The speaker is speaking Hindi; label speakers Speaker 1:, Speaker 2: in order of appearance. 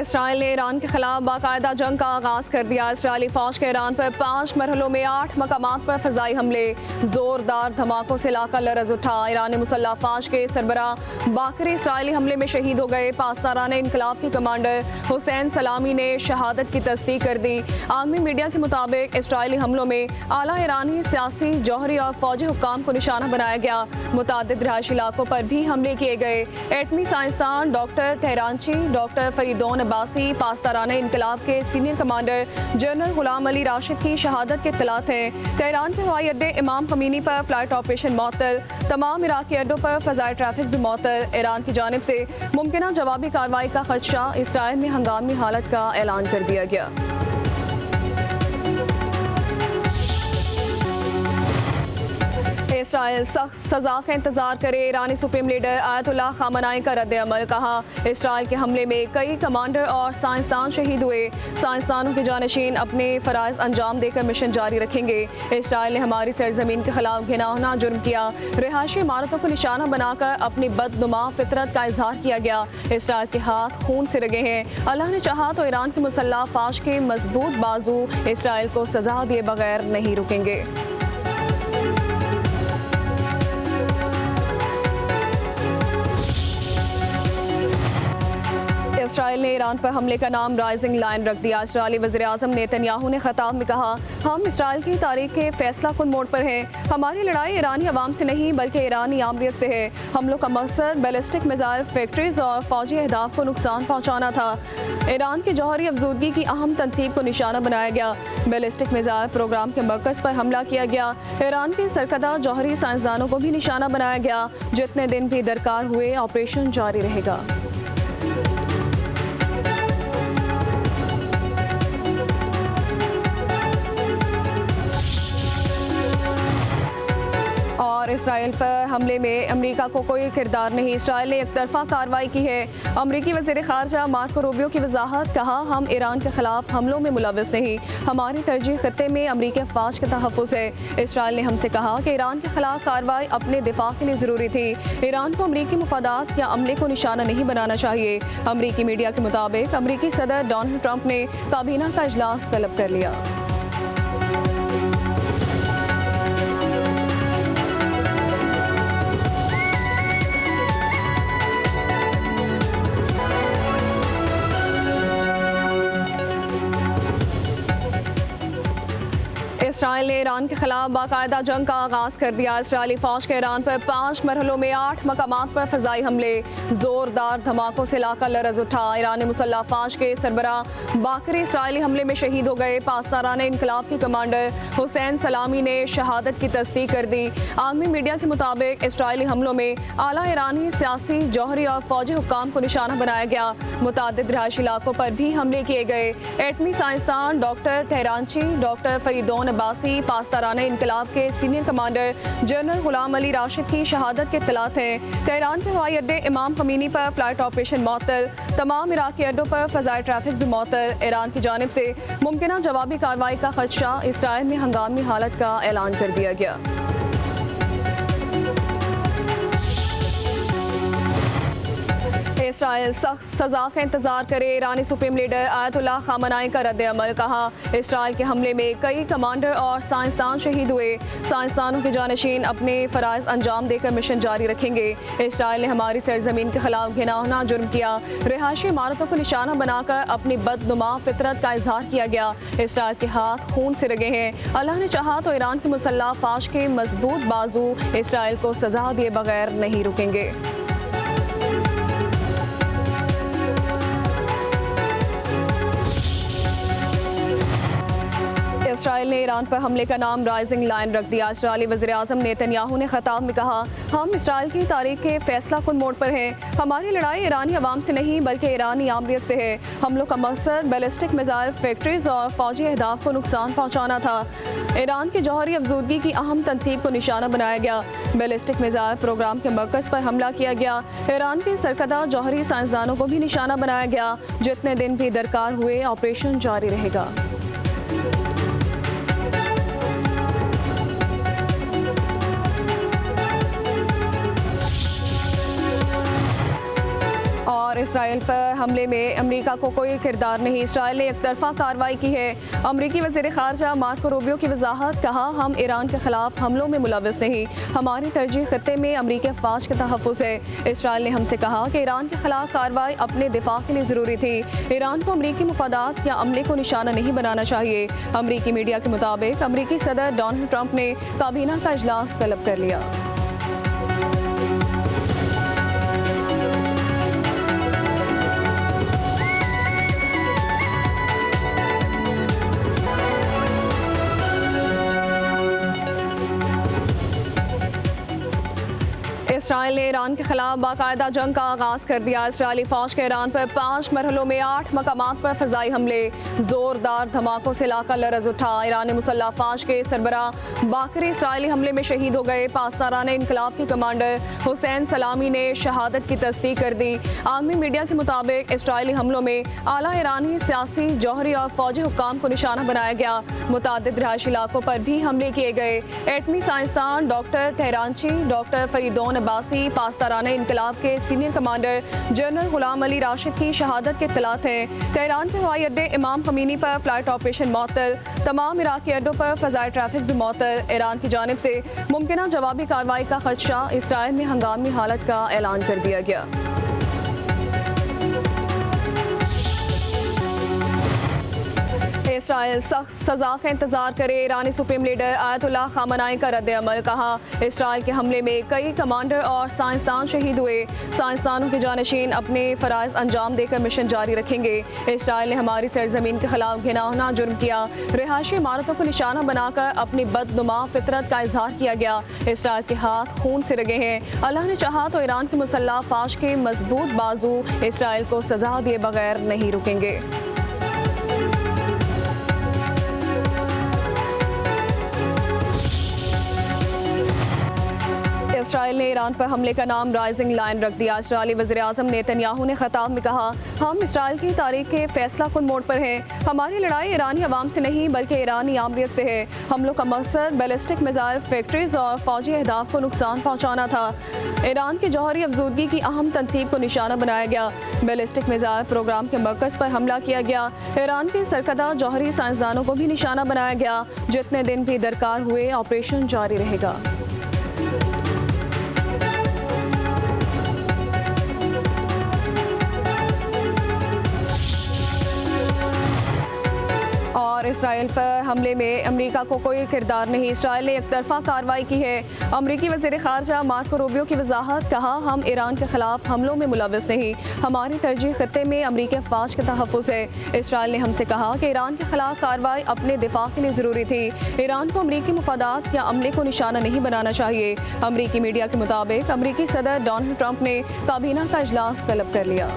Speaker 1: इसराइल ने ईरान के खिलाफ बाकायदा जंग का आगाज कर दिया। इसराइली फौज के ईरान पर 5 मरहलों में 8 मकामात पर फजाई हमले, जोरदार धमाकों से इलाका लरज उठा। ईरानी मुसल्लह फौज के सरबरा बाकरी इसराइली हमले में शहीद हो गए। पासदारान इनकलाब के कमांडर हुसैन सलामी ने शहादत की तस्दीक कर दी। आलमी मीडिया के मुताबिक इसराइली हमलों में आला ईरानी सियासी, जौहरी और फौजी हुक्काम को निशाना बनाया गया। मुतादिद रहायशी इलाकों पर भी हमले किए गए। एटमी साइंसदान डॉक्टर तेहरानची, डॉक्टर फरीदौन अब्बासी, पासदारान इनकलाब के senior commander general Ghulam Ali Rashid की शहादत के इत्तलात हैं। तेहरान के हवाई अड्डे इमाम खमीनी पर फ्लाइट ऑपरेशन मअतल, तमाम इराकी अड्डों पर फ़ज़ाई ट्रैफिक भी मअतल। ईरान की जानिब से मुमकिना जवाबी कार्रवाई का खदशा, इसराइल में हंगामी हालत का ऐलान कर दिया गया। इसराइल सख्त सजा का इंतजार करे। ईरानी सुप्रीम लीडर आयतुल्लाह खामनाई का रद्द अमल। कहा, इसराइल के हमले में कई कमांडर और साइंसदान शहीद हुए। साइंसदानों के जानशीन अपने फ़राइज़ अंजाम देकर मिशन जारी रखेंगे। इसराइल ने हमारी सरजमीन के खिलाफ घिनौना जुर्म किया। रिहायशी इमारतों को निशाना बनाकर अपनी बदनुमा फितरत का इजहार किया गया। इसराइल के हाथ खून से रगे हैं। अल्लाह ने चाहा तो ईरान की मुसल्लह फौज के मजबूत बाजू इसराइल को सजा दिए बगैर नहीं रुकेंगे। इसराइल ने ईरान पर हमले का नाम राइजिंग लायन रख दिया। इसराइली वज़ीर-ए-आज़म नेतन्याहू ने खिताब में कहा, हम इसराइल की तारीख के फैसला कुन मोड़ पर हैं। हमारी लड़ाई ईरानी अवाम से नहीं बल्कि ईरानी आमरीत से है। हमलों का मकसद बैलिस्टिक मिसाइल फैक्ट्रीज और फौजी अहदाफ को नुकसान पहुँचाना था। ईरान की जौहरी अफजूदगी की अहम तनसीब को निशाना बनाया गया। बैलिस्टिक मिसाइल प्रोग्राम के मरकज़ पर हमला किया गया। ईरान के सरकर्दा जौहरी साइंसदानों को भी निशाना बनाया गया। जितने दिन भी दरकार हुए ऑपरेशन जारी रहेगा। और इसराइल पर हमले में अमेरिका को कोई किरदार नहीं। इसराइल ने एक तरफा कार्रवाई की है। अमेरिकी वज़ीर ख़ारजा मार्को रूबियो की वजाहत। कहा, हम ईरान के खिलाफ हमलों में मुलव्वस नहीं। हमारी तरजीह खत्ते में अमेरिकी अफ़वाज का तहफ़्फ़ुज़ है। इसराइल ने हमसे कहा कि ईरान के खिलाफ कार्रवाई अपने दिफा के लिए ज़रूरी थी। ईरान को अमेरिकी मुफादात या अमले को निशाना नहीं बनाना चाहिए। अमेरिकी मीडिया के मुताबिक अमेरिकी सदर डोनाल्ड ट्रंप ने काबीना का इजलास तलब कर लिया। इसराइल ने ईरान के खिलाफ बाकायदा जंग का आगाज कर दिया। इसराइली फौज के ईरान पर 5 मरहलों में 8 मकामात पर फजाई हमले, जोरदार धमाकों से इलाका लरज उठा। ईरानी मुसल्लह फौज के सरबरा बाकरी इसराइली हमले में शहीद हो गए। पासदारान इनकलाब के कमांडर हुसैन सलामी ने शहादत की तस्दीक कर दी। आलमी मीडिया के मुताबिक इसराइली हमलों में आला ईरानी सियासी, जौहरी और फौजी हुक्काम को निशाना बनाया गया। मुतादिद रहायशी इलाकों पर भी हमले किए गए। एटमी साइंसदान डॉक्टर तेहरानची, डॉक्टर फरीदौन अब्बासी, पासदारान इनकलाब के senior commander general Ghulam Ali Rashid की शहादत के इत्तलात हैं। तेहरान के हवाई अड्डे इमाम खमीनी पर फ्लाइट ऑपरेशन मअतल, तमाम इराकी अड्डों पर फ़ज़ाई ट्रैफिक भी मअतल। ईरान की जानिब से मुमकिना जवाबी कार्रवाई का खदशा, इसराइल में हंगामी हालत का ऐलान कर दिया गया। इसराइल सख्त सजा का इंतजार करे। ईरानी सुप्रीम लीडर आयतुल्लाह खामनाई का रद्द अमल। कहा, इसराइल के हमले में कई कमांडर और साइंसदान शहीद हुए। साइंसदानों के जानशीन अपने फ़राइज़ अंजाम देकर मिशन जारी रखेंगे। इसराइल ने हमारी सरजमीन के खिलाफ घिनौना जुर्म किया। रिहायशी इमारतों को निशाना बनाकर अपनी बदनुमा फितरत का इजहार किया गया। इसराइल के हाथ खून से रगे हैं। अल्लाह ने चाहा तो ईरान की मुसल्लह फौज के मजबूत बाजू इसराइल को सजा दिए बगैर नहीं रुकेंगे। इसराइल ने ईरान पर हमले का नाम राइजिंग लायन रख दिया। इसराइली वज़ीर-ए-आज़म नेतन्याहू ने खिताब में कहा, हम इसराइल की तारीख के फैसला कुन मोड़ पर हैं। हमारी लड़ाई ईरानी अवाम से नहीं बल्कि ईरानी आमरीत से है। हमलों का मकसद बैलिस्टिक मिसाइल फैक्ट्रीज और फौजी अहदाफ को नुकसान पहुँचाना था। ईरान की जौहरी अफजूदगी की अहम तनसीब को निशाना बनाया गया। बैलिस्टिक मिसाइल प्रोग्राम के मरकज़ पर हमला किया गया। ईरान के सरकर्दा जौहरी साइंसदानों को भी निशाना बनाया गया। जितने दिन भी दरकार हुए ऑपरेशन जारी रहेगा। और इसराइल पर हमले में अमेरिका को कोई किरदार नहीं, इसराइल ने एक तरफा कार्रवाई की है। अमेरिकी वज़ीर ख़ारजा मार्को रूबियो की वजाहत, कहा हम ईरान के खिलाफ हमलों में मुलव्वस नहीं, हमारी तरजीह खत्ते में अमेरिकी अफ़वाज का तहफ़्फ़ुज़ है। इसराइल ने हमसे कहा कि ईरान के खिलाफ कार्रवाई अपने दिफा के लिए ज़रूरी थी, ईरान को अमेरिकी मुफादात या अमले को निशाना नहीं बनाना चाहिए। अमेरिकी मीडिया के मुताबिक अमेरिकी सदर डोनाल्ड ट्रंप ने काबीना का इजलास तलब कर लिया। इसराइल ने ईरान के खिलाफ बाकायदा जंग का आगाज़ कर दिया। इसराइली फ़ौज के ईरान पर 5 मरहलों में 8 मकामात पर फ़ज़ाई हमले, ज़ोरदार धमाकों से इलाका लरज़ उठा। ईरानी मुसल्लह फ़ौज के सरबरा बाकरी इसराइली हमले में शहीद हो गए। पासदारान इनकलाब के कमांडर हुसैन सलामी ने शहादत की तस्दीक कर दी। आलमी मीडिया के मुताबिक इसराइली हमलों में आला ईरानी सियासी, जौहरी और फ़ौजी हुक्काम को निशाना बनाया गया। मुतादिद रिहायशी इलाकों पर भी हमले किए गए। एटमी साइंसदान डॉक्टर तेहरानची, डॉक्टर फरीदोन अब्बासी, पासदाराने इनकलाब के senior commander general Ghulam Ali Rashid की शहादत के इत्तलात हैं। तेहरान के हवाई अड्डे इमाम खमीनी पर फ्लाइट ऑपरेशन मअतल, तमाम इराकी अड्डों पर फ़ज़ाई ट्रैफिक भी मअतल। ईरान की जानिब से मुमकिना जवाबी कार्रवाई का खदशा, इसराइल में हंगामी हालत का ऐलान कर दिया गया। इसराइल सख्त सजा का इंतजार करे, ईरानी सुप्रीम लीडर आयतुल्लाह खामनाई का रद्द अमल, कहा इसराइल के हमले में कई कमांडर और साइंसदान शहीद हुए। साइंसदानों के जानशीन अपने फ़राइज़ अंजाम देकर मिशन जारी रखेंगे। इसराइल ने हमारी सरजमीन के खिलाफ घिनौना जुर्म किया, रिहायशी इमारतों को निशाना बनाकर अपनी बदनुमा फितरत का इजहार किया गया। इसराइल के हाथ खून से रगे हैं। अल्लाह ने चाहा तो ईरान की मुसल्लह फ़ौज के मजबूत बाजू इसराइल को सजा दिए बगैर नहीं रुकेंगे। इसराइल ने ईरान पर हमले का नाम राइजिंग लायन रख दिया। इसराइली वज़ीर आज़म नेतन्याहू ने खिताब में कहा, हम इसराइल की तारीख के फैसला कुन मोड़ पर हैं। हमारी लड़ाई ईरानी अवाम से नहीं बल्कि ईरानी आमरीत से है। हमलों का मकसद बैलिस्टिक मिसाइल फैक्ट्रीज और फौजी अहदाफ को नुकसान पहुँचाना था। ईरान की जौहरी अफजूदगी की अहम तनसीब को निशाना बनाया गया। बैलिस्टिक मिसाइल प्रोग्राम के मरकज़ पर हमला किया गया। ईरान के सरकदा जौहरी साइंसदानों को भी निशाना बनाया गया। जितने दिन भी दरकार हुए ऑपरेशन जारी रहेगा। और इसराइल पर हमले में अमेरिका को कोई किरदार नहीं, इसराइल ने एक तरफा कार्रवाई की है। अमेरिकी वज़ीर ख़ारजा मार्को रूबियो की वजाहत, कहा हम ईरान के खिलाफ हमलों में मुलव्वस नहीं, हमारी तरजीह खत्ते में अमेरिकी अफ़वाज का तहफ़्फ़ुज़ है। इसराइल ने हमसे कहा कि ईरान के खिलाफ कार्रवाई अपने दिफा के लिए ज़रूरी थी, ईरान को अमेरिकी मुफादात या अमले को निशाना नहीं बनाना चाहिए। अमेरिकी मीडिया के मुताबिक अमेरिकी सदर डोनाल्ड ट्रंप ने काबीना का इजलास तलब कर लिया।